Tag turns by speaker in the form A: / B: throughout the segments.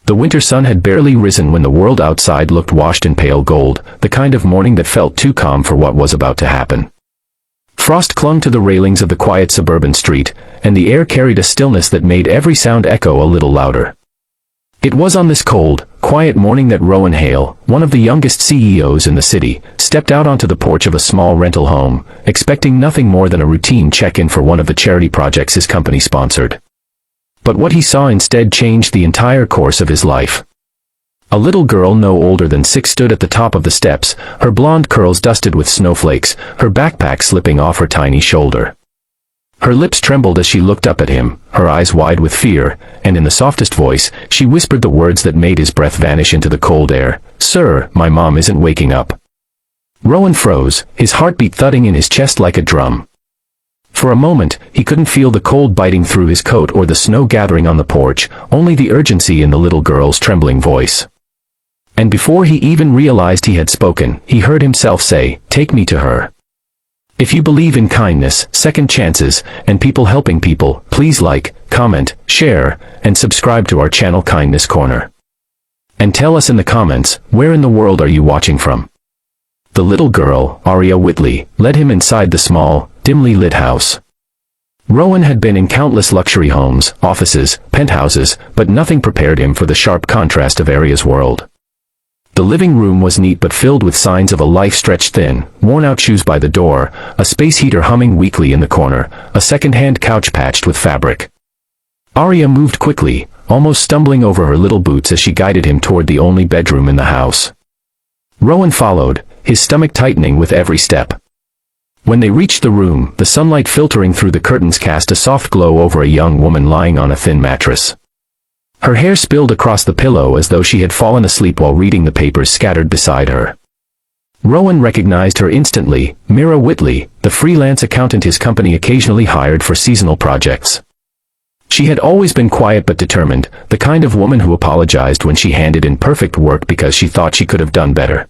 A: The winter sun had barely risen when the world outside looked washed in pale gold, the kind of morning that felt too calm for what was about to happen. Frost clung to the railings of the quiet suburban street, and the air carried a stillness that made every sound echo a little louder. It was on this cold, quiet morning that Rowan Hale, one of the youngest CEOs in the city, stepped out onto the porch of a small rental home, expecting nothing more than a routine check-in for one of the charity projects his company sponsored. But what he saw instead changed the entire course of his life. A little girl no older than 6 stood at the top of the steps, her blonde curls dusted with snowflakes, her backpack slipping off her tiny shoulder. Her lips trembled as she looked up at him, her eyes wide with fear, and in the softest voice, she whispered the words that made his breath vanish into the cold air. "Sir, my mom isn't waking up." Rowan froze, his heartbeat thudding in his chest like a drum. For a moment, he couldn't feel the cold biting through his coat or the snow gathering on the porch, only the urgency in the little girl's trembling voice. And before he even realized he had spoken, he heard himself say, "Take me to her. If you believe in kindness, second chances, and people helping people, please like, comment, share, and subscribe to our channel Kindness Corner. And tell us in the comments, where in the world are you watching from?" The little girl, Aria Whitley, led him inside the small, dimly lit house. Rowan had been in countless luxury homes, offices, penthouses, but nothing prepared him for the sharp contrast of Aria's world. The living room was neat but filled with signs of a life stretched thin, worn-out shoes by the door, a space heater humming weakly in the corner, a second-hand couch patched with fabric. Aria moved quickly, almost stumbling over her little boots as she guided him toward the only bedroom in the house. Rowan followed, his stomach tightening with every step. When they reached the room, the sunlight filtering through the curtains cast a soft glow over a young woman lying on a thin mattress. Her hair spilled across the pillow as though she had fallen asleep while reading the papers scattered beside her. Rowan recognized her instantly, Mira Whitley, the freelance accountant his company occasionally hired for seasonal projects. She had always been quiet but determined, the kind of woman who apologized when she handed in perfect work because she thought she could have done better.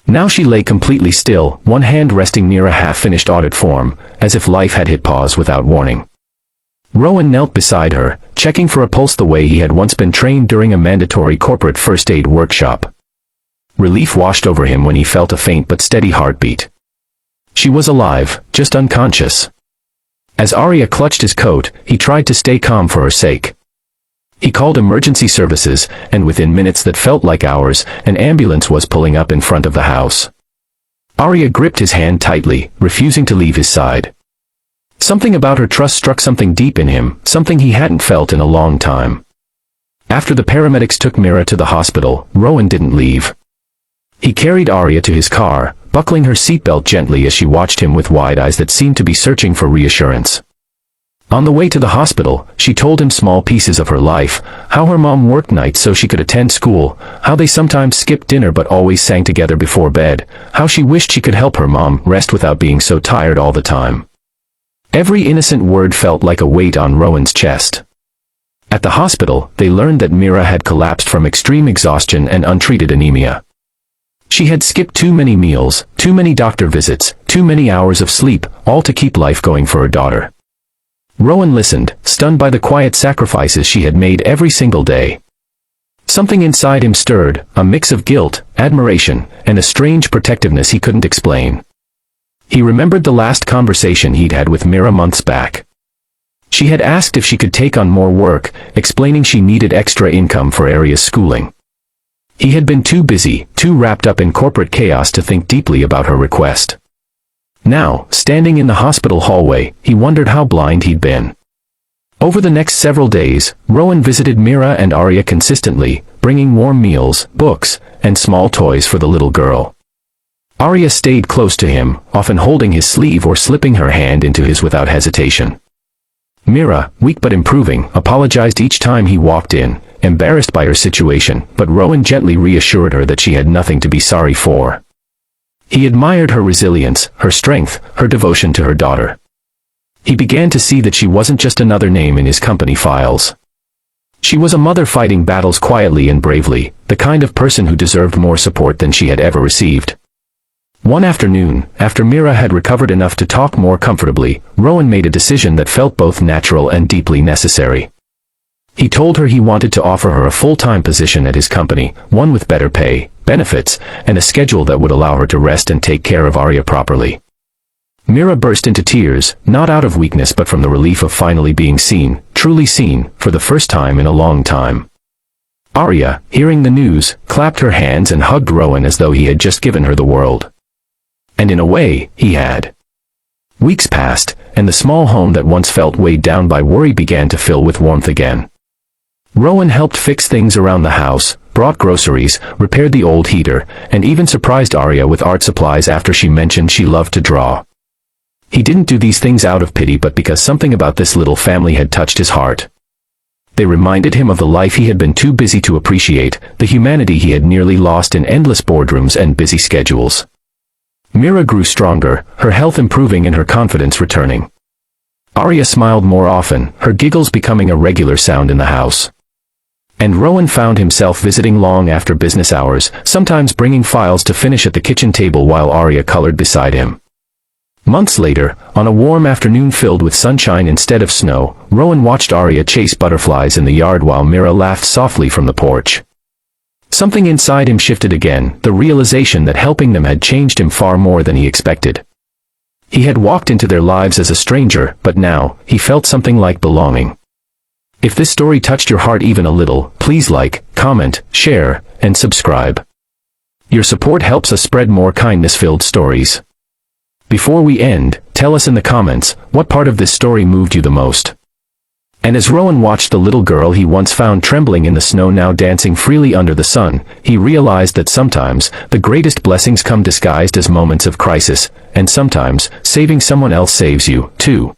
A: Now she lay completely still, one hand resting near a half-finished audit form, as if life had hit pause without warning. Rowan knelt beside her, checking for a pulse the way he had once been trained during a mandatory corporate first aid workshop. Relief washed over him when he felt a faint but steady heartbeat. She was alive, just unconscious. As Aria clutched his coat, he tried to stay calm for her sake. He called emergency services, and within minutes that felt like hours, an ambulance was pulling up in front of the house. Aria gripped his hand tightly, refusing to leave his side. Something about her trust struck something deep in him, something he hadn't felt in a long time. After the paramedics took Mira to the hospital, Rowan didn't leave. He carried Aria to his car, buckling her seatbelt gently as she watched him with wide eyes that seemed to be searching for reassurance. On the way to the hospital, she told him small pieces of her life, how her mom worked nights so she could attend school, how they sometimes skipped dinner but always sang together before bed, how she wished she could help her mom rest without being so tired all the time. Every innocent word felt like a weight on Rowan's chest. At the hospital, they learned that Mira had collapsed from extreme exhaustion and untreated anemia. She had skipped too many meals, too many doctor visits, too many hours of sleep, all to keep life going for her daughter. Rowan listened, stunned by the quiet sacrifices she had made every single day. Something inside him stirred, a mix of guilt, admiration, and a strange protectiveness he couldn't explain. He remembered the last conversation he'd had with Mira months back. She had asked if she could take on more work, explaining she needed extra income for Aria's schooling. He had been too busy, too wrapped up in corporate chaos to think deeply about her request. Now, standing in the hospital hallway, he wondered how blind he'd been. Over the next several days, Rowan visited Mira and Aria consistently, bringing warm meals, books, and small toys for the little girl. Aria stayed close to him, often holding his sleeve or slipping her hand into his without hesitation. Mira, weak but improving, apologized each time he walked in, embarrassed by her situation, but Rowan gently reassured her that she had nothing to be sorry for. He admired her resilience, her strength, her devotion to her daughter. He began to see that she wasn't just another name in his company files. She was a mother fighting battles quietly and bravely, the kind of person who deserved more support than she had ever received. One afternoon, after Mira had recovered enough to talk more comfortably, Rowan made a decision that felt both natural and deeply necessary. He told her he wanted to offer her a full-time position at his company, one with better pay, benefits, and a schedule that would allow her to rest and take care of Arya properly. Mira burst into tears, not out of weakness but from the relief of finally being seen, truly seen, for the first time in a long time. Arya, hearing the news, clapped her hands and hugged Rowan as though he had just given her the world. And in a way, he had. Weeks passed, and the small home that once felt weighed down by worry began to fill with warmth again. Rowan helped fix things around the house, brought groceries, repaired the old heater, and even surprised Arya with art supplies after she mentioned she loved to draw. He didn't do these things out of pity but because something about this little family had touched his heart. They reminded him of the life he had been too busy to appreciate, the humanity he had nearly lost in endless boardrooms and busy schedules. Mira grew stronger, her health improving and her confidence returning. Arya smiled more often, her giggles becoming a regular sound in the house. And Rowan found himself visiting long after business hours, sometimes bringing files to finish at the kitchen table while Arya colored beside him. Months later, on a warm afternoon filled with sunshine instead of snow, Rowan watched Arya chase butterflies in the yard while Mira laughed softly from the porch. Something inside him shifted again, the realization that helping them had changed him far more than he expected. He had walked into their lives as a stranger, but now, he felt something like belonging. If this story touched your heart even a little, please like, comment, share, and subscribe. Your support helps us spread more kindness-filled stories. Before we end, tell us in the comments, what part of this story moved you the most? And as Rowan watched the little girl he once found trembling in the snow now dancing freely under the sun, he realized that sometimes, the greatest blessings come disguised as moments of crisis, and sometimes, saving someone else saves you, too.